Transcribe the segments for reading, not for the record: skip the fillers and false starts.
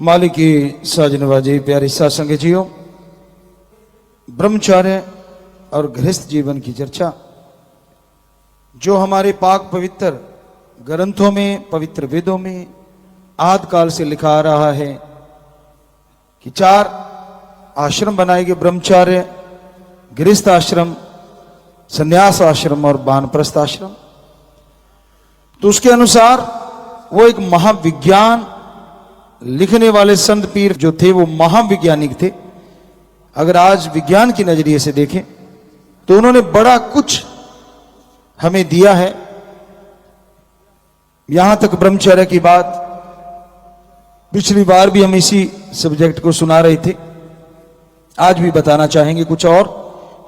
मालिक की साजनवाजी प्यारी सासंग जियो, ब्रह्मचार्य और गृहस्थ जीवन की चर्चा जो हमारे पाक पवित्र ग्रंथों में, पवित्र वेदों में आदि काल से लिखा आ रहा है कि 4 आश्रम बनाए गए, ब्रह्मचार्य, गृहस्थ आश्रम, संन्यास आश्रम और वानप्रस्थ आश्रम। तो उसके अनुसार वो एक महाविज्ञान लिखने वाले संत पीर जो थे वो महाविज्ञानिक थे। अगर आज विज्ञान की नजरिए से देखें तो उन्होंने बड़ा कुछ हमें दिया है। यहां तक ब्रह्मचर्य की बात पिछली बार भी हम इसी सब्जेक्ट को सुना रहे थे, आज भी बताना चाहेंगे कुछ और।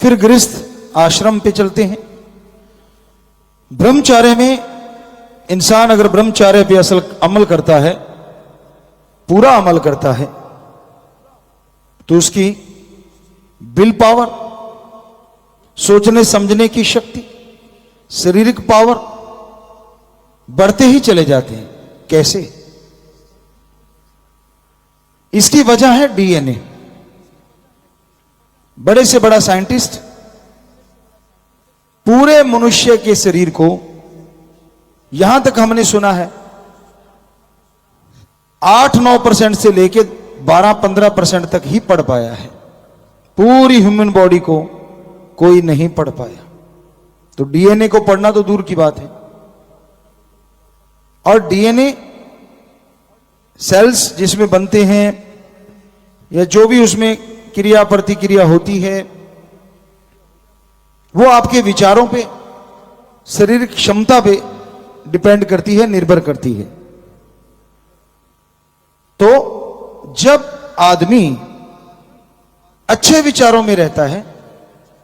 फिर गृहस्थ आश्रम पे चलते हैं। ब्रह्मचर्य में इंसान अगर ब्रह्मचर्य पे असल अमल करता है, पूरा अमल करता है, तो उसकी विल पावर, सोचने समझने की शक्ति, शारीरिक पावर बढ़ते ही चले जाते हैं। कैसे? इसकी वजह है डीएनए। बड़े से बड़ा साइंटिस्ट पूरे मनुष्य के शरीर को, यहां तक हमने सुना है 8-9% से लेकर 12-15% तक ही पढ़ पाया है। पूरी ह्यूमन बॉडी को कोई नहीं पढ़ पाया। तो डीएनए को पढ़ना तो दूर की बात है। और डीएनए सेल्स जिसमें बनते हैं या जो भी उसमें क्रिया प्रतिक्रिया होती है, वो आपके विचारों पे, शारीरिक क्षमता पे डिपेंड करती है, निर्भर करती है। तो जब आदमी अच्छे विचारों में रहता है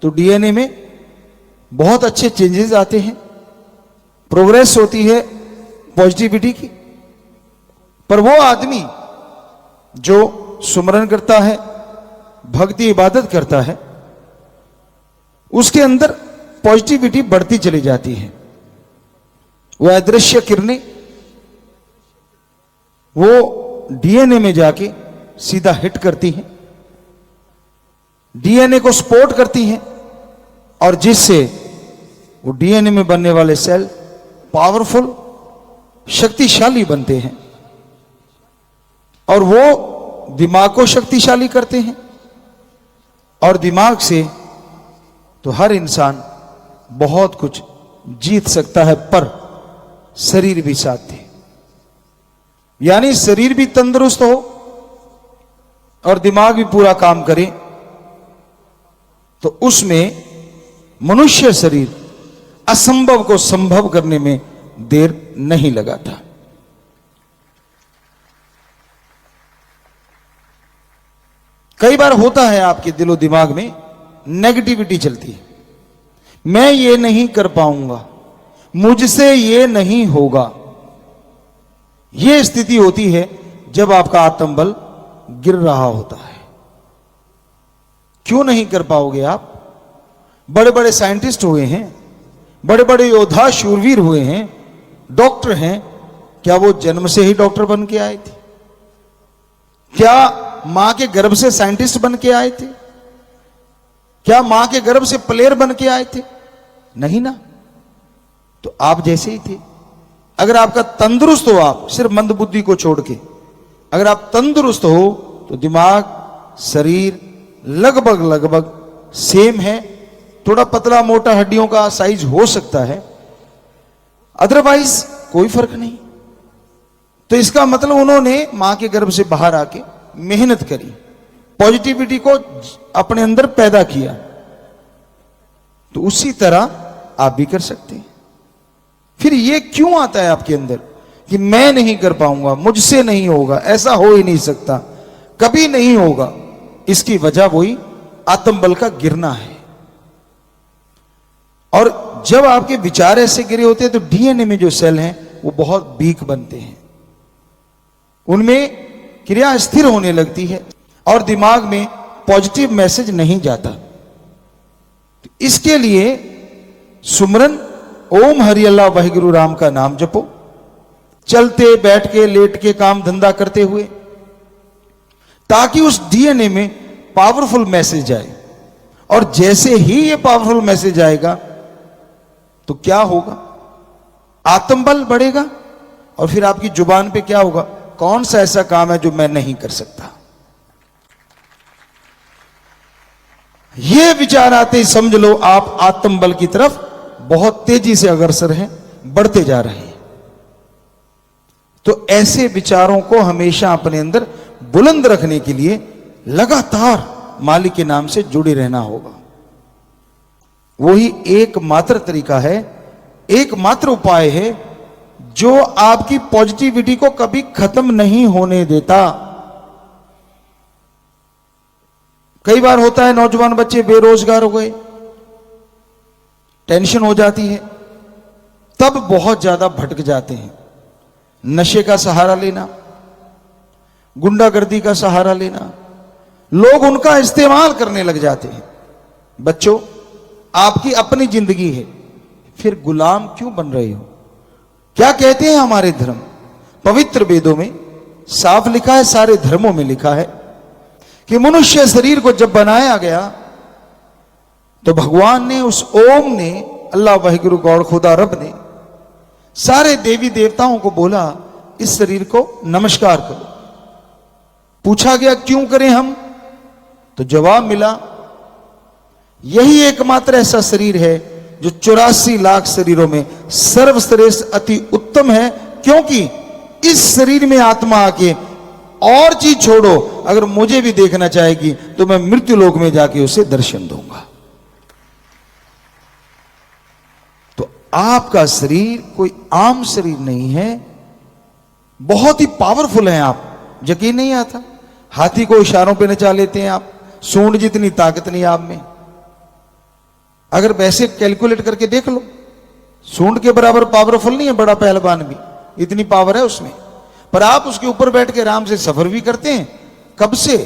तो डीएनए में बहुत अच्छे चेंजेस आते हैं, प्रोग्रेस होती है पॉजिटिविटी की। पर वो आदमी जो सुमरन करता है, भक्ति इबादत करता है, उसके अंदर पॉजिटिविटी बढ़ती चली जाती है। वह अदृश्य किरणें वो डीएनए में जाके सीधा हिट करती हैं, डीएनए को सपोर्ट करती हैं, और जिससे वो डीएनए में बनने वाले सेल पावरफुल, शक्तिशाली बनते हैं, और वो दिमाग को शक्तिशाली करते हैं। और दिमाग से तो हर इंसान बहुत कुछ जीत सकता है, पर शरीर भी साथ है। यानी शरीर भी तंदुरुस्त हो और दिमाग भी पूरा काम करे तो उसमें मनुष्य शरीर असंभव को संभव करने में देर नहीं लगाता। कई बार होता है आपके दिलो दिमाग में नेगेटिविटी चलती है, मैं ये नहीं कर पाऊंगा, मुझसे ये नहीं होगा। यह स्थिति होती है जब आपका आत्मबल गिर रहा होता है। क्यों नहीं कर पाओगे आप? बड़े बड़े साइंटिस्ट हुए हैं, बड़े बड़े योद्धा शूरवीर हुए हैं, डॉक्टर हैं। क्या वो जन्म से ही डॉक्टर बन के आए थे? क्या मां के गर्भ से साइंटिस्ट बन के आए थे? क्या मां के गर्भ से प्लेयर बन के आए थे? नहीं ना। तो आप जैसे ही थे। अगर आपका तंदुरुस्त हो, आप सिर्फ मंदबुद्धि को छोड़ के अगर आप तंदुरुस्त हो तो दिमाग, शरीर लगभग सेम है। थोड़ा पतला मोटा हड्डियों का साइज हो सकता है, अदरवाइज कोई फर्क नहीं। तो इसका मतलब उन्होंने मां के गर्भ से बाहर आके मेहनत करी, पॉजिटिविटी को अपने अंदर पैदा किया। तो उसी तरह आप भी कर सकते हैं। फिर ये क्यों आता है आपके अंदर कि मैं नहीं कर पाऊंगा, मुझसे नहीं होगा, ऐसा हो ही नहीं सकता, कभी नहीं होगा? इसकी वजह वही आत्मबल का गिरना है। और जब आपके विचार ऐसे गिरे होते हैं तो डीएनए में जो सेल हैं वो बहुत वीक बनते हैं, उनमें क्रिया स्थिर होने लगती है और दिमाग में पॉजिटिव मैसेज नहीं जाता। तो इसके लिए सुमरन ओम हरि अल्लाह वाहिगुरु राम का नाम जपो, चलते बैठ के लेट के काम धंधा करते हुए ताकि उस डीएनए में पावरफुल मैसेज आए। और जैसे ही ये पावरफुल मैसेज आएगा तो क्या होगा, आत्मबल बढ़ेगा और फिर आपकी जुबान पे क्या होगा, कौन सा ऐसा काम है जो मैं नहीं कर सकता। ये विचार आते ही समझ लो आप आत्मबल की तरफ बहुत तेजी से अग्रसर हैं, बढ़ते जा रहे हैं। तो ऐसे विचारों को हमेशा अपने अंदर बुलंद रखने के लिए लगातार मालिक के नाम से जुड़े रहना होगा। वही एकमात्र तरीका है, एकमात्र उपाय है जो आपकी पॉजिटिविटी को कभी खत्म नहीं होने देता। कई बार होता है नौजवान बच्चे बेरोजगार हो गए, टेंशन हो जाती है, तब बहुत ज्यादा भटक जाते हैं। नशे का सहारा लेना, गुंडागर्दी का सहारा लेना, लोग उनका इस्तेमाल करने लग जाते हैं। बच्चों, आपकी अपनी जिंदगी है, फिर गुलाम क्यों बन रहे हो? क्या कहते हैं हमारे धर्म? पवित्र वेदों में साफ लिखा है, सारे धर्मों में लिखा है कि मनुष्य शरीर को जब बनाया गया तो भगवान ने, उस ओम ने, अल्लाह वाहिगुरु गौड़ खुदा रब ने सारे देवी देवताओं को बोला इस शरीर को नमस्कार करो। पूछा गया क्यों करें हम? तो जवाब मिला यही एकमात्र ऐसा शरीर है जो 84 लाख शरीरों में सर्वश्रेष्ठ अति उत्तम है, क्योंकि इस शरीर में आत्मा आके और चीज छोड़ो, अगर मुझे भी देखना चाहेगी तो मैं मृत्यु लोक में जाके उसे दर्शन दूंगा। तो आपका शरीर कोई आम शरीर नहीं है, बहुत ही पावरफुल है। आप यकीन नहीं आता, हाथी को इशारों पे नचा लेते हैं आप, सूंड जितनी ताकत नहीं आप में। अगर वैसे कैलकुलेट करके देख लो, सूंड के बराबर पावरफुल नहीं है बड़ा पहलवान भी, इतनी पावर है उसमें। पर आप उसके ऊपर बैठ के आराम से सफर भी करते हैं कब से,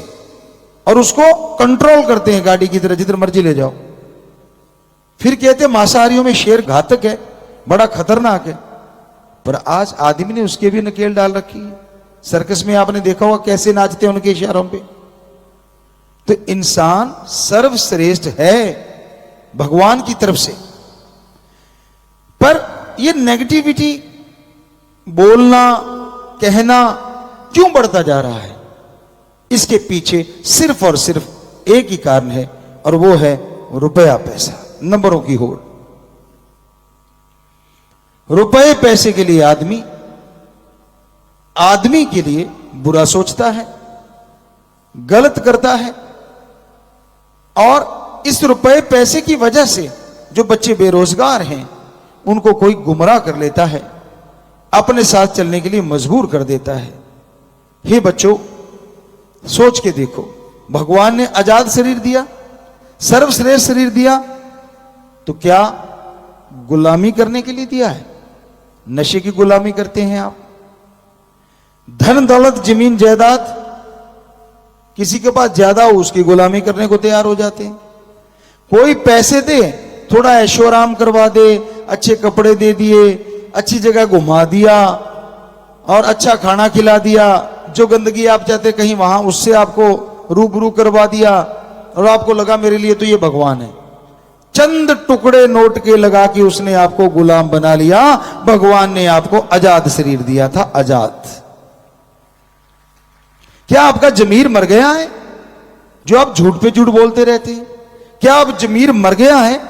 और उसको कंट्रोल करते हैं गाड़ी की तरह, जिधर मर्जी ले जाओ। फिर कहते हैं मांसाहारियों में शेर घातक है, बड़ा खतरनाक है, पर आज आदमी ने उसके भी नकेल डाल रखी है। सर्कस में आपने देखा होगा कैसे नाचते हैं उनके इशारों पे। तो इंसान सर्वश्रेष्ठ है भगवान की तरफ से। पर यह नेगेटिविटी बोलना कहना क्यों बढ़ता जा रहा है? इसके पीछे सिर्फ और सिर्फ एक ही कारण है, और वो है रुपया पैसा, नंबरों की होड़। रुपए पैसे के लिए आदमी के लिए बुरा सोचता है, गलत करता है, और इस रुपए पैसे की वजह से जो बच्चे बेरोजगार हैं उनको कोई गुमराह कर लेता है, अपने साथ चलने के लिए मजबूर कर देता है। हे बच्चों, सोच के देखो, भगवान ने आजाद शरीर दिया, सर्वश्रेष्ठ शरीर दिया, तो क्या गुलामी करने के लिए दिया है? नशे की गुलामी करते हैं आप। धन दौलत जमीन जायदाद किसी के पास ज्यादा हो उसकी गुलामी करने को तैयार हो जाते हैं। कोई पैसे दे, थोड़ा ऐशो आराम करवा दे, अच्छे कपड़े दे दिए, अच्छी जगह घुमा दिया और अच्छा खाना खिला दिया, जो गंदगी आप चाहते कहीं वहां उससे आपको रूबरू करवा दिया, और आपको लगा मेरे लिए तो ये भगवान है। चंद टुकड़े नोट के लगा के उसने आपको गुलाम बना लिया। भगवान ने आपको आजाद शरीर दिया था, आजाद। क्या आपका जमीर मर गया है जो आप झूठ पे झूठ बोलते रहते हैं? क्या आप जमीर मर गया है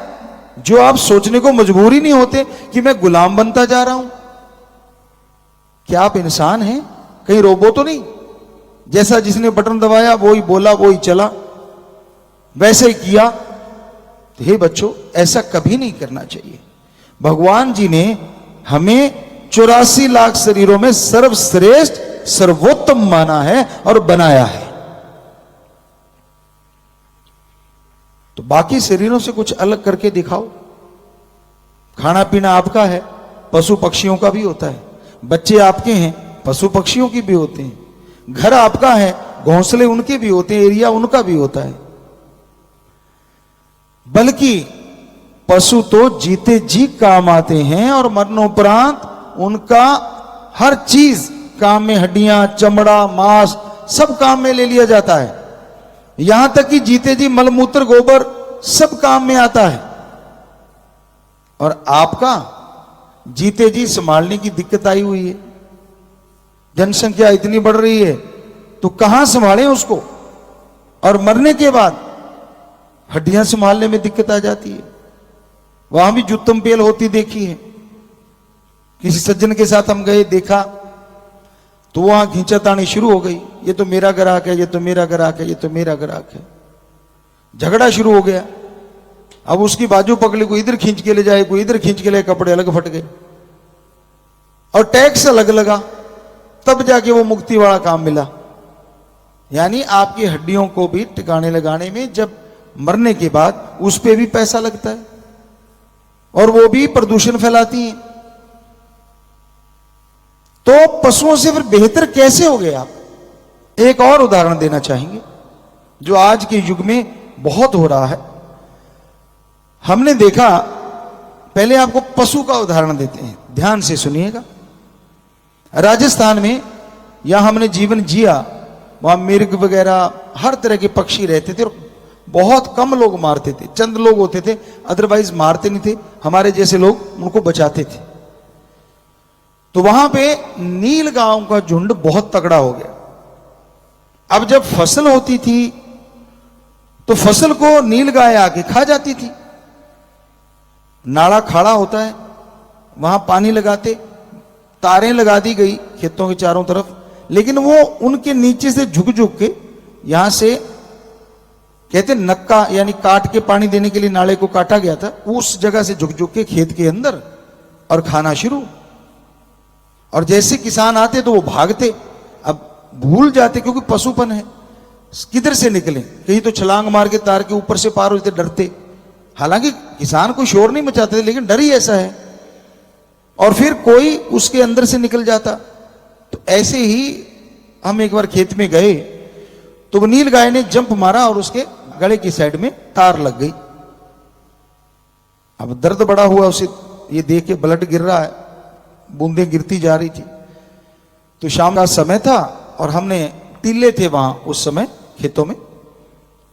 जो आप सोचने को मजबूर ही नहीं होते कि मैं गुलाम बनता जा रहा हूं? क्या आप इंसान हैं, कहीं रोबो तो नहीं? जैसा जिसने बटन दबाया वही बोला वही चला, वैसे ही किया। तो हे बच्चों, ऐसा कभी नहीं करना चाहिए। भगवान जी ने हमें 84 लाख शरीरों में सर्वश्रेष्ठ सर्वोत्तम माना है और बनाया है। तो बाकी शरीरों से कुछ अलग करके दिखाओ। खाना पीना आपका है, पशु पक्षियों का भी होता है। बच्चे आपके हैं, पशु पक्षियों की भी होते हैं। घर आपका है, घोंसले उनके भी होते हैं, एरिया उनका भी होता है। बल्कि पशु तो जीते जी काम आते हैं और मरणोपरांत उनका हर चीज काम में, हड्डियां, चमड़ा, मांस सब काम में ले लिया जाता है। यहां तक कि जीते जी मलमूत्र गोबर सब काम में आता है। और आपका जीते जी संभालने की दिक्कत आई हुई है। जनसंख्या इतनी बढ़ रही है तो कहां संभालें उसको, और मरने के बाद हड्डियां संभालने में दिक्कत आ जाती है। वहां भी जुत्तम पेल होती देखी है। किसी सज्जन के साथ हम गए, देखा तो वहां खींचातानी शुरू हो गई, ये तो मेरा ग्राहक है, ये तो मेरा ग्राहक है, ये तो मेरा ग्राहक है। झगड़ा शुरू हो गया। अब उसकी बाजू पकड़ी, कोई इधर खींच के ले जाए, कोई इधर खींच के ले, कपड़े अलग फट गए और टैक्स अलग लगा, तब जाके वो मुक्ति वाला काम मिला। यानी आपकी हड्डियों को भी टिकाने लगाने में जब मरने के बाद उस पे भी पैसा लगता है, और वो भी प्रदूषण फैलाती हैं। तो पशुओं से फिर बेहतर कैसे हो गए आप? एक और उदाहरण देना चाहेंगे जो आज के युग में बहुत हो रहा है। हमने देखा, पहले आपको पशु का उदाहरण देते हैं, ध्यान से सुनिएगा। राजस्थान में यहां हमने जीवन जिया, वहां मिर्ग वगैरह हर तरह के पक्षी रहते थे, और बहुत कम लोग मारते थे, चंद लोग होते थे, अदरवाइज मारते नहीं थे। हमारे जैसे लोग उनको बचाते थे। तो वहां पे नील गांव का झुंड बहुत तगड़ा हो गया। अब जब फसल होती थी तो फसल को नील गाय आके खा जाती थी। नाला खाड़ा होता है, वहां पानी लगाते, तारें लगा दी गई खेतों के चारों तरफ, लेकिन वो उनके नीचे से झुक झुक के, यहां से कहते नक्का यानी काट के पानी देने के लिए नाले को काटा गया था, उस जगह से झुक झुक के खेत के अंदर और खाना शुरू। और जैसे किसान आते तो वो भागते, अब भूल जाते क्योंकि पशुपन है, किधर से निकले, कहीं तो छलांग मार के तार के ऊपर से पार होते, डरते। हालांकि किसान कोई शोर नहीं मचाते थे, लेकिन डर ही ऐसा है। और फिर कोई उसके अंदर से निकल जाता। तो ऐसे ही हम एक बार खेत में गए तो वो नील गाय ने जंप मारा और उसके गले की साइड में तार लग गई। अब दर्द बड़ा हुआ उसे, ये देख के ब्लड गिर रहा है, बूंदें गिरती जा रही थी। तो शाम का समय था और हमने टीले थे वहां उस समय खेतों में,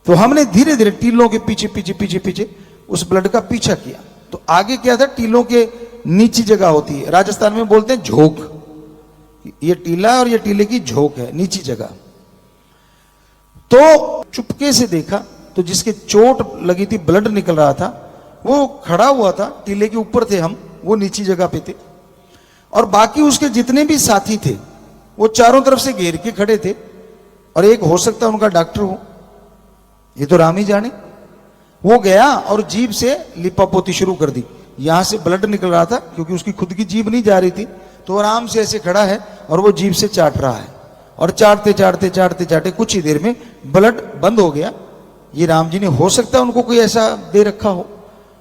तो हमने धीरे धीरे टीलों के पीछे पीछे पीछे पीछे उस ब्लड का पीछा किया। तो आगे क्या था, टीलों के नीची जगह होती है, राजस्थान में बोलते हैं झोंक, ये टीला और ये टीले की झोंक है, नीची जगह। तो चुपके से देखा तो जिसके चोट लगी थी, ब्लड निकल रहा था, वो खड़ा हुआ था, टीले के ऊपर थे हम, वो नीची जगह पे थे, और बाकी उसके जितने भी साथी थे वो चारों तरफ से घेर के खड़े थे। और एक हो सकता है उनका डॉक्टर हो, ये तो राम ही जाने। वो गया और जीभ से लिपापोती शुरू कर दी। यहां से ब्लड निकल रहा था क्योंकि उसकी खुद की जीभ नहीं जा रही थी, तो आराम से ऐसे खड़ा है और वो जीभ से चाट रहा है, और चाटते चाटते चाटते चाटते कुछ ही देर में ब्लड बंद हो गया। ये राम जी ने हो सकता है उनको कोई ऐसा दे रखा हो,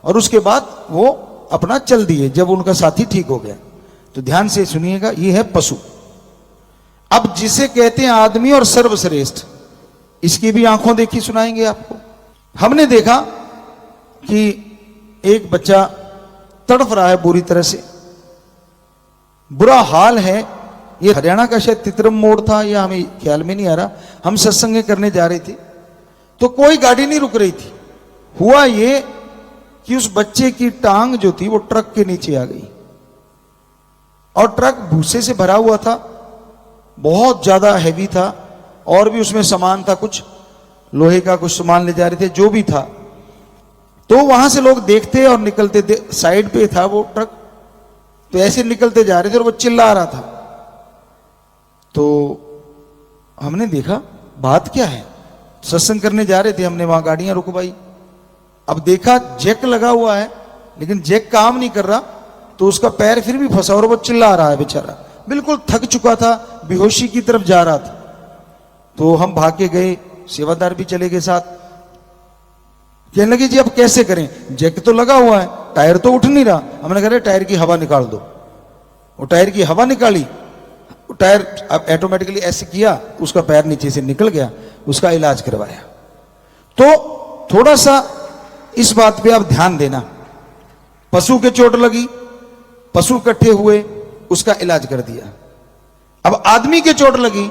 और उसके बाद वो अपना चल दिए जब उनका साथी ठीक हो गया। तो ध्यान से सुनिएगा, ये है पशु। अब जिसे कहते हैं आदमी और सर्वश्रेष्ठ, इसकी भी आंखों देखी सुनाएंगे आपको। हमने देखा कि एक बच्चा तड़फ रहा है बुरी तरह से, बुरा हाल है। ये हरियाणा का शायद तितरम मोड़ था, या हमें ख्याल में नहीं आ रहा। हम सत्संग करने जा रहे थे तो कोई गाड़ी नहीं रुक रही थी। हुआ ये कि उस बच्चे की टांग जो थी वो ट्रक के नीचे आ गई, और ट्रक भूसे से भरा हुआ था, बहुत ज्यादा हैवी था, और भी उसमें सामान था, कुछ लोहे का कुछ सामान ले जा रहे थे, जो भी था। तो वहां से लोग देखते और निकलते थे, साइड पे था वो ट्रक, तो ऐसे निकलते जा रहे थे और वो चिल्ला रहा था। तो हमने देखा बात क्या है, सत्संग करने जा रहे थे, हमने वहां गाड़ियां रुकवाई। अब देखा जैक लगा हुआ है लेकिन जैक काम नहीं कर रहा, तो उसका पैर फिर भी फंसा और वो चिल्ला रहा है बेचारा, बिल्कुल थक चुका था, बेहोशी की तरफ जा रहा था। तो हम भाग के गए, सेवादार भी चले गए साथ। कहने लगे जी अब कैसे करें, जैक तो लगा हुआ है, टायर तो उठ नहीं रहा। हमने कहा टायर की हवा निकाल दो। वो टायर की हवा निकाली, टायर अब ऑटोमेटिकली ऐसे किया, उसका पैर नीचे से निकल गया, उसका इलाज करवाया। तो थोड़ा सा इस बात पे आप ध्यान देना, पशु के चोट लगी, पशु इकट्ठे हुए, उसका इलाज कर दिया। अब आदमी के चोट लगी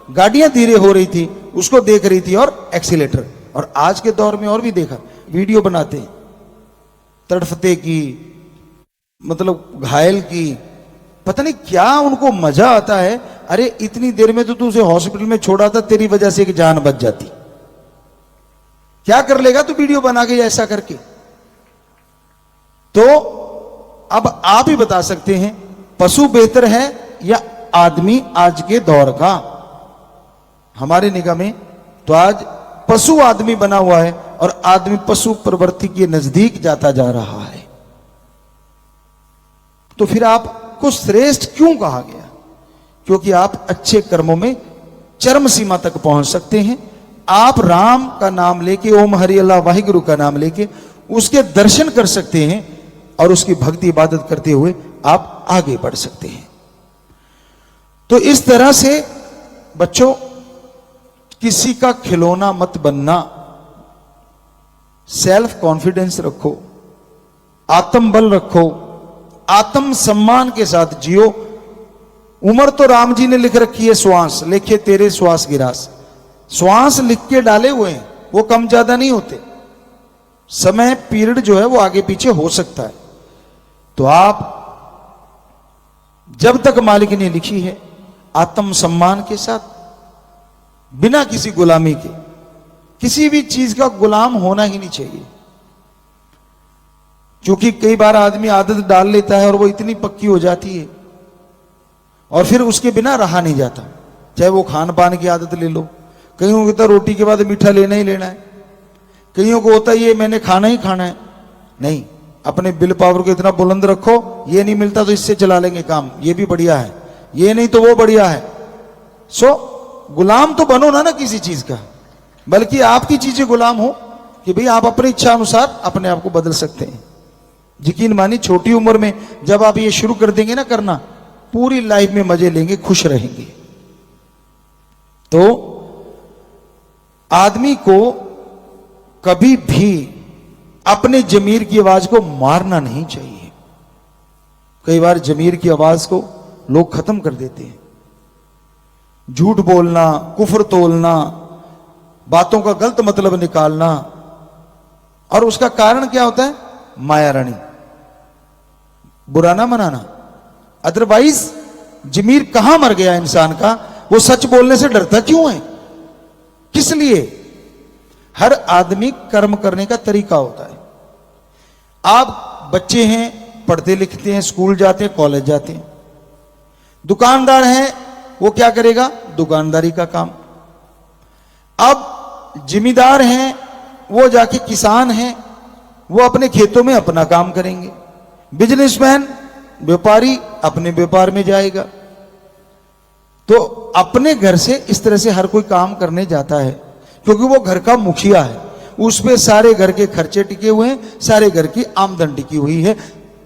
गाड़ियां धीरे हो रही थी उसको देख रही थी, और एक्सीलेटर। और आज के दौर में और भी देखा, वीडियो बनाते हैं तड़फते की, मतलब घायल की, पता नहीं क्या उनको मजा आता है। अरे इतनी देर में तो तू उसे हॉस्पिटल में छोड़ा था, तेरी वजह से एक जान बच जाती, क्या कर लेगा तू वीडियो बना के ऐसा करके। तो अब आप ही बता सकते हैं पशु बेहतर है या आदमी आज के दौर का। हमारे निगाह में तो आज पशु आदमी बना हुआ है और आदमी पशु प्रवृत्ति के नजदीक जाता जा रहा है। तो फिर आपको श्रेष्ठ क्यों कहा गया? क्योंकि आप अच्छे कर्मों में चरम सीमा तक पहुंच सकते हैं। आप राम का नाम लेके, ओम हरि अल्लाह वाहिगुरु का नाम लेके उसके दर्शन कर सकते हैं और उसकी भक्ति इबादत करते हुए आप आगे बढ़ सकते हैं। तो इस तरह से बच्चों, किसी का खिलौना मत बनना, सेल्फ कॉन्फिडेंस रखो, आत्मबल रखो, आत्म सम्मान के साथ जियो। उम्र तो राम जी ने लिख रखी है, श्वास लिखे तेरे श्वास गिरास, श्वास लिख के डाले हुए हैं, वो कम ज्यादा नहीं होते। समय पीरियड जो है वो आगे पीछे हो सकता है। तो आप जब तक मालिक ने लिखी है, आत्म सम्मान के साथ, बिना किसी गुलामी के, किसी भी चीज का गुलाम होना ही नहीं चाहिए। क्योंकि कई बार आदमी आदत डाल लेता है और वो इतनी पक्की हो जाती है और फिर उसके बिना रहा नहीं जाता। चाहे वो खान पान की आदत ले लो, कईयों को तो रोटी के बाद मीठा लेना ही लेना है, कईयों को होता है ये मैंने खाना ही खाना है। नहीं, अपने बिल पावर को इतना बुलंद रखो, ये नहीं मिलता तो इससे चला लेंगे काम, ये भी बढ़िया है, ये नहीं तो वो बढ़िया है। सो गुलाम तो बनो ना किसी चीज का, बल्कि आपकी चीजें गुलाम हो कि भाई आप अपनी इच्छा अनुसार अपने आप को बदल सकते हैं। यकीन मानी छोटी उम्र में जब आप ये शुरू कर देंगे ना करना, पूरी लाइफ में मजे लेंगे, खुश रहेंगे। तो आदमी को कभी भी अपने जमीर की आवाज को मारना नहीं चाहिए। कई बार जमीर की आवाज को लोग खत्म कर देते हैं। झूठ बोलना, कुफर तोलना, बातों का गलत मतलब निकालना, और उसका कारण क्या होता है? माया रानी, बुरा ना मनाना। अदरवाइज जमीर कहां मर गया इंसान का? वो सच बोलने से डरता क्यों है? किस लिए? हर आदमी कर्म करने का तरीका होता है। आप बच्चे हैं, पढ़ते लिखते हैं, स्कूल जाते हैं, कॉलेज जाते हैं। दुकानदार हैं, वो क्या करेगा? दुकानदारी का काम। अब जिम्मेदार हैं, वो जाके किसान हैं, वो अपने खेतों में अपना काम करेंगे। बिजनेसमैन, व्यापारी अपने व्यापार में जाएगा। तो अपने घर से इस तरह से हर कोई काम करने जाता है, क्योंकि वो घर का मुखिया है, उस पे सारे घर के खर्चे टिके हुए हैं, सारे घर की आमदन टिकी हुई है।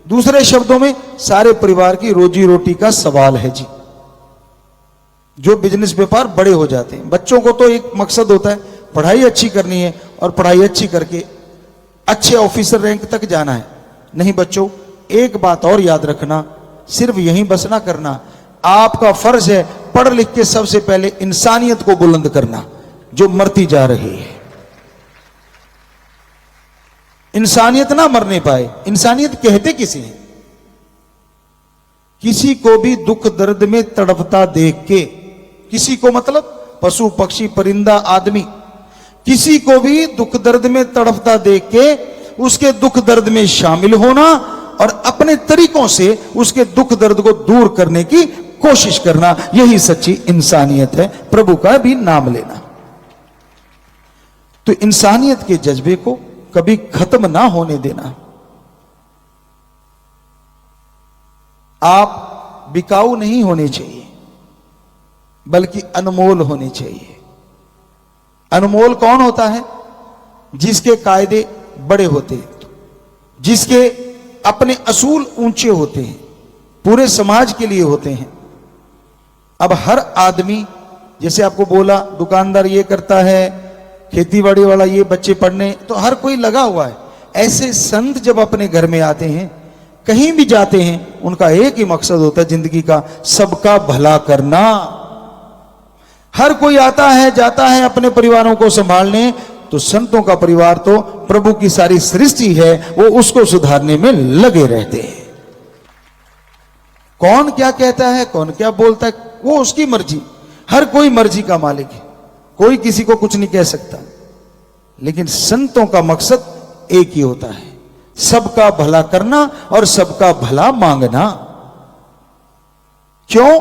दूसरे शब्दों में सारे परिवार की रोजी रोटी का सवाल है जी। जो बिजनेस व्यापार बड़े हो जाते हैं, बच्चों को तो एक मकसद होता है पढ़ाई अच्छी करनी है और पढ़ाई अच्छी करके अच्छे ऑफिसर रैंक तक जाना है। नहीं बच्चों, एक बात और याद रखना, सिर्फ यहीं बस ना करना, आपका फर्ज है पढ़ लिख के सबसे पहले इंसानियत को बुलंद करना, जो मरती जा रही है। इंसानियत ना मरने पाए। इंसानियत कहते किसे हैं? किसी को भी दुख दर्द में तड़पता देख के, किसी को मतलब पशु पक्षी परिंदा आदमी, किसी को भी दुख दर्द में तड़पता देख के उसके दुख दर्द में शामिल होना और अपने तरीकों से उसके दुख दर्द को दूर करने की कोशिश करना, यही सच्ची इंसानियत है, प्रभु का भी नाम लेना। तो इंसानियत के जज्बे को कभी खत्म ना होने देना। आप बिकाऊ नहीं होने चाहिए, बल्कि अनमोल होने चाहिए। अनमोल कौन होता है? जिसके कायदे बड़े होते हैं, जिसके अपने असूल ऊंचे होते हैं, पूरे समाज के लिए होते हैं। अब हर आदमी, जैसे आपको बोला दुकानदार ये करता है, खेतीबाड़ी वाला ये, बच्चे पढ़ने, तो हर कोई लगा हुआ है। ऐसे संत जब अपने घर में आते हैं, कहीं भी जाते हैं, उनका एक ही मकसद होता है जिंदगी का, सबका भला करना। हर कोई आता है जाता है अपने परिवारों को संभालने, तो संतों का परिवार तो प्रभु की सारी सृष्टि है, वो उसको सुधारने में लगे रहते हैं। कौन क्या कहता है, कौन क्या बोलता है, वो उसकी मर्जी। हर कोई मर्जी का मालिक है, कोई किसी को कुछ नहीं कह सकता। लेकिन संतों का मकसद एक ही होता है, सबका भला करना और सबका भला मांगना। क्यों?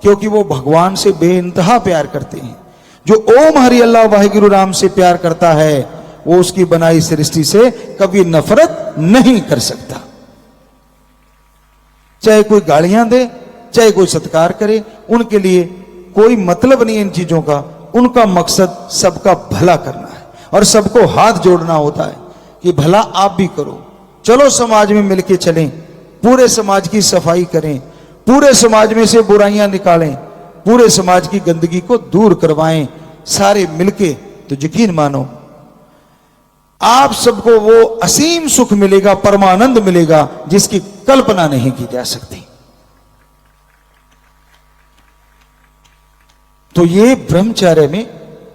क्योंकि वो भगवान से बेइंतहा प्यार करते हैं। जो ओम हरि अल्लाह वाहिगुरु राम से प्यार करता है, वो उसकी बनाई सृष्टि से कभी नफरत नहीं कर सकता। चाहे कोई गालियां दे, चाहे कोई सत्कार करे, उनके लिए कोई मतलब नहीं इन चीजों का। उनका मकसद सबका भला करना है और सबको हाथ जोड़ना होता है कि भला आप भी करो, चलो समाज में मिलके चलें, पूरे समाज की सफाई करें, पूरे समाज में से बुराइयां निकालें, पूरे समाज की गंदगी को दूर करवाएं, सारे मिलके। तो यकीन मानो आप सबको वो असीम सुख मिलेगा, परमानंद मिलेगा, जिसकी कल्पना नहीं की जा सकती। तो ये ब्रह्मचर्य में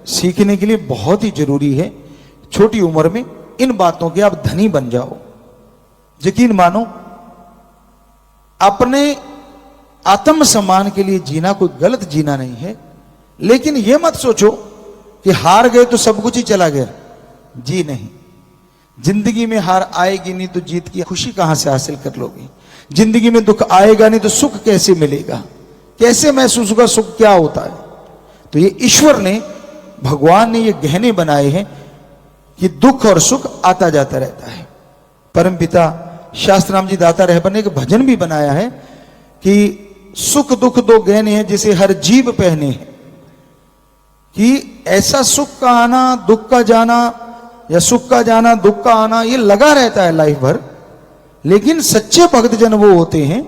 सीखने के लिए बहुत ही जरूरी है। छोटी उम्र में इन बातों के आप धनी बन जाओ। यकीन मानो अपने आत्म सम्मान के लिए जीना कोई गलत जीना नहीं है, लेकिन यह मत सोचो कि हार गए तो सब कुछ ही चला गया। जी नहीं, जिंदगी में हार आएगी नहीं तो जीत की खुशी कहां से हासिल कर लोगे? जिंदगी में दुख आएगा नहीं तो सुख कैसे मिलेगा? कैसे महसूस होगा सुख क्या होता है? तो ये ईश्वर ने, भगवान ने ये गहने बनाए हैं कि दुख और सुख आता जाता रहता है। परमपिता शास्त्राम जी दाता रहबर ने एक भजन भी बनाया है कि सुख दुख दो गहने हैं जिसे हर जीव पहने हैं। कि ऐसा सुख का आना दुख का जाना, या सुख का जाना दुख का आना, ये लगा रहता है लाइफ भर। लेकिन सच्चे भक्तजन वो होते हैं,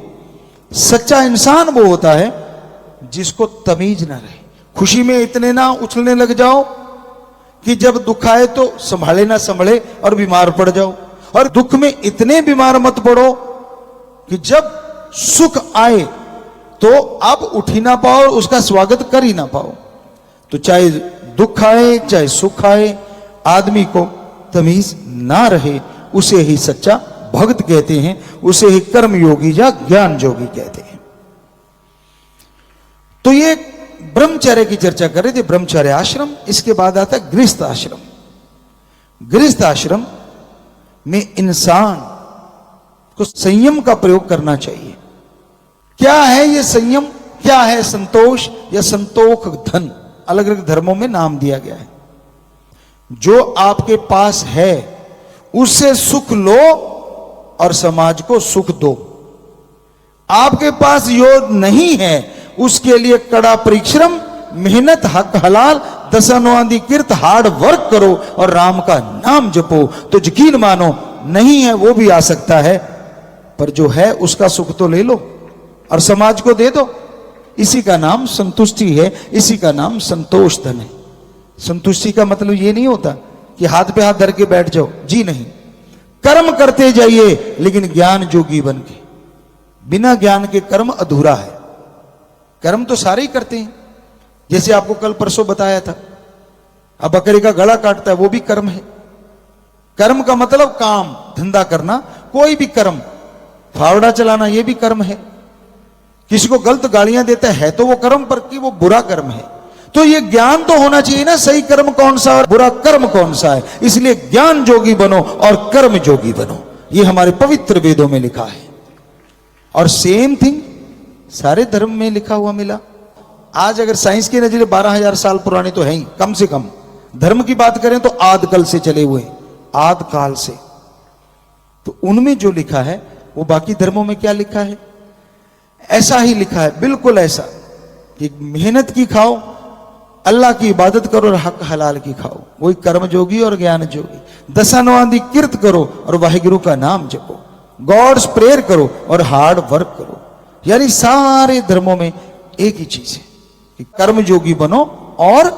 सच्चा इंसान वो होता है जिसको तमीज ना रहे। खुशी में इतने ना उछलने लग जाओ कि जब दुख आए तो संभाले ना संभले और बीमार पड़ जाओ, और दुख में इतने बीमार मत पड़ो कि जब सुख आए तो आप उठ ही ना पाओ, उसका स्वागत कर ही ना पाओ। तो चाहे दुख आए चाहे सुख आए, आदमी को तमीज ना रहे, उसे ही सच्चा भक्त कहते हैं, उसे ही कर्म योगी या ज्ञान योगी कहते हैं। तो ये ब्रह्मचर्य की चर्चा कर रहे थे, ब्रह्मचर्य आश्रम। इसके बाद आता है गृहस्थ आश्रम। गृहस्थ आश्रम में इंसान को संयम का प्रयोग करना चाहिए। क्या है ये संयम? क्या है संतोष या संतोख धन? अलग अलग धर्मों में नाम दिया गया है। जो आपके पास है उससे सुख लो और समाज को सुख दो। आपके पास जो नहीं है उसके लिए कड़ा परिश्रम, मेहनत, हक हलाल, दशानुआदि कीर्त, हार्ड वर्क करो और राम का नाम जपो। तो यकीन मानो नहीं है वो भी आ सकता है, पर जो है उसका सुख तो ले लो और समाज को दे दो। इसी का नाम संतुष्टि है, इसी का नाम संतोष धन है। संतुष्टि का मतलब ये नहीं होता कि हाथ पे हाथ धर के बैठ जाओ, जी नहीं। कर्म करते जाइए लेकिन ज्ञान जोगी बन के। बिना ज्ञान के कर्म अधूरा है। कर्म तो सारे ही करते हैं, जैसे आपको कल परसों बताया था, अब बकरी का गला काटता है वो भी कर्म है। कर्म का मतलब काम धंधा करना, कोई भी कर्म, फावड़ा चलाना ये भी कर्म है। किसी को गलत गालियां देता है तो वो कर्म, पर कि वो बुरा कर्म है। तो ये ज्ञान तो होना चाहिए ना, सही कर्म कौन सा और बुरा कर्म कौन सा है। इसलिए ज्ञान जोगी बनो और कर्म जोगी बनो, ये हमारे पवित्र वेदों में लिखा है। और सेम थिंग सारे धर्म में लिखा हुआ मिला। आज अगर साइंस की नजरिए 12,000 साल पुराने तो है ही कम से कम। धर्म की बात करें तो आदकल से चले हुए, आद काल से। तो उनमें जो लिखा है वो बाकी धर्मों में क्या लिखा है ऐसा ही लिखा है, बिल्कुल ऐसा कि मेहनत की खाओ, अल्लाह की इबादत करो और हक हलाल की खाओ, वही कर्म जोगी और ज्ञान जोगी। दशानुआदि कीर्त करो और वाहिगुरु का नाम जपो, गॉड्स प्रेयर करो और हार्ड वर्क करो। यानी सारे धर्मों में एक ही चीज है कि कर्म जोगी बनो और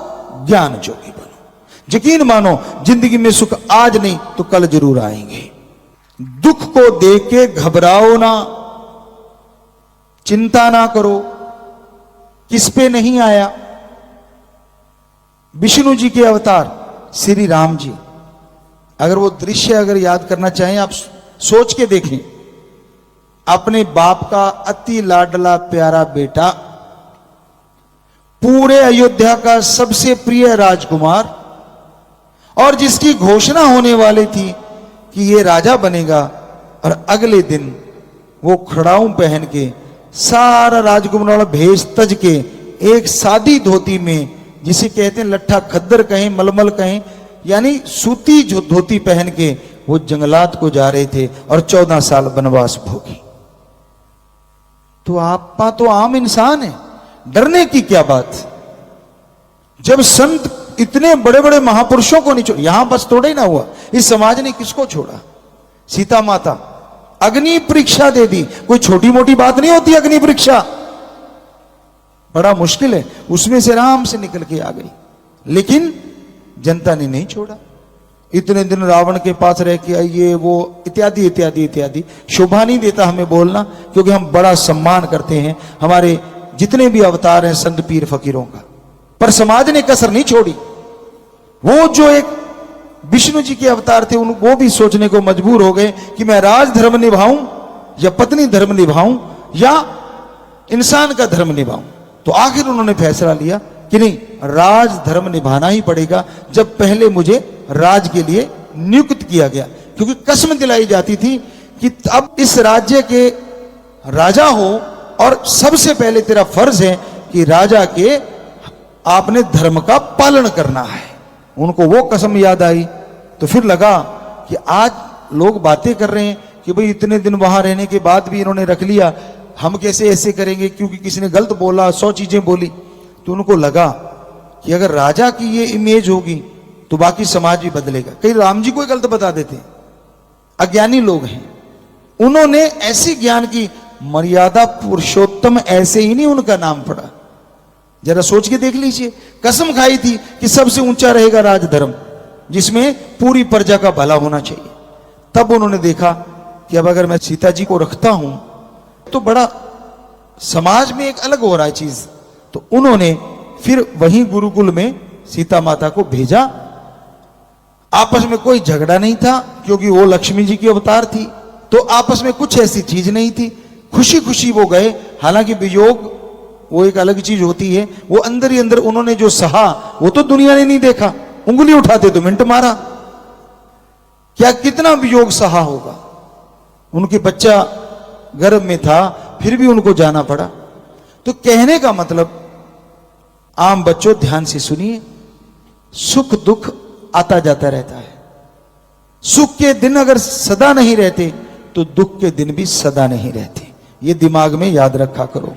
ज्ञान जोगी बनो। यकीन मानो जिंदगी में सुख आज नहीं तो कल जरूर आएंगे। दुख को देख के घबराओ ना, चिंता ना करो, किस पे नहीं आया, विष्णु जी के अवतार श्री राम जी, अगर वो दृश्य अगर याद करना चाहें, आप सोच के देखें, अपने बाप का अति लाडला प्यारा बेटा, पूरे अयोध्या का सबसे प्रिय राजकुमार, और जिसकी घोषणा होने वाली थी कि ये राजा बनेगा, और अगले दिन वो खड़ाऊं पहन के सारा राजकुमार वाला भेष तज के एक सादी धोती में, जिसे कहते हैं लट्ठा खद्दर कहें मलमल कहें, यानी सूती जो धोती पहन के वो जंगलात को जा रहे थे और 14 साल वनवास भोगी। तो आपा तो आम इंसान है, डरने की क्या बात। जब संत इतने बड़े बड़े महापुरुषों को नहीं छोड़ा, यहां बस थोड़ा ही ना हुआ, इस समाज ने किसको छोड़ा? सीता माता अग्नि परीक्षा दे दी, कोई छोटी मोटी बात नहीं होती अग्नि परीक्षा, बड़ा मुश्किल है, उसमें से आराम से निकल के आ गई, लेकिन जनता ने नहीं छोड़ा। इतने दिन रावण के पास रह के आइए वो इत्यादि इत्यादि इत्यादि, शोभा नहीं देता हमें बोलना, क्योंकि हम बड़ा सम्मान करते हैं हमारे जितने भी अवतार हैं संत पीर फकीरों का, पर समाज ने कसर नहीं छोड़ी। वो जो एक विष्णु जी के अवतार थे, वो भी सोचने को मजबूर हो गए कि मैं राज धर्म निभाऊं या पत्नी धर्म निभाऊं या इंसान का धर्म निभाऊं। तो आखिर उन्होंने फैसला लिया कि नहीं, राज धर्म निभाना ही पड़ेगा, जब पहले मुझे राज के लिए नियुक्त किया गया, क्योंकि कसम दिलाई जाती थी कि अब इस राज्य के राजा हो और सबसे पहले तेरा फर्ज है कि राजा के आपने धर्म का पालन करना है। उनको वो कसम याद आई, तो फिर लगा कि आज लोग बातें कर रहे हैं कि भाई इतने दिन वहां रहने के बाद भी इन्होंने रख लिया, हम कैसे ऐसे करेंगे, क्योंकि किसी ने गलत बोला, 100 चीजें बोली। तो उनको लगा कि अगर राजा की ये इमेज होगी तो बाकी समाज भी बदलेगा। कई राम जी को गलत बता देते, अज्ञानी लोग हैं, उन्होंने ऐसी ज्ञान की मर्यादा पुरुषोत्तम, ऐसे ही नहीं उनका नाम पड़ा। जरा सोच के देख लीजिए, कसम खाई थी कि सबसे ऊंचा रहेगा राजधर्म, जिसमें पूरी प्रजा का भला होना चाहिए। तब उन्होंने देखा कि अब अगर मैं सीता जी को रखता हूं तो बड़ा समाज में एक अलग हो रहा है चीज। तो उन्होंने फिर वहीं गुरुकुल में सीता माता को भेजा। आपस में कोई झगड़ा नहीं था, क्योंकि वो लक्ष्मी जी की अवतार थी, तो आपस में कुछ ऐसी चीज नहीं थी, खुशी खुशी वो गए। हालांकि वियोग वो एक अलग चीज होती है, वो अंदर ही अंदर उन्होंने जो सहा वो तो दुनिया ने नहीं देखा, उंगली उठाते तो मिनट मारा, क्या कितना वियोग सहा होगा। उनके बच्चा गर्भ में था, फिर भी उनको जाना पड़ा। तो कहने का मतलब, आम बच्चों ध्यान से सुनिए, सुख दुख आता जाता रहता है। सुख के दिन अगर सदा नहीं रहते तो दुख के दिन भी सदा नहीं रहते, ये दिमाग में याद रखा करो।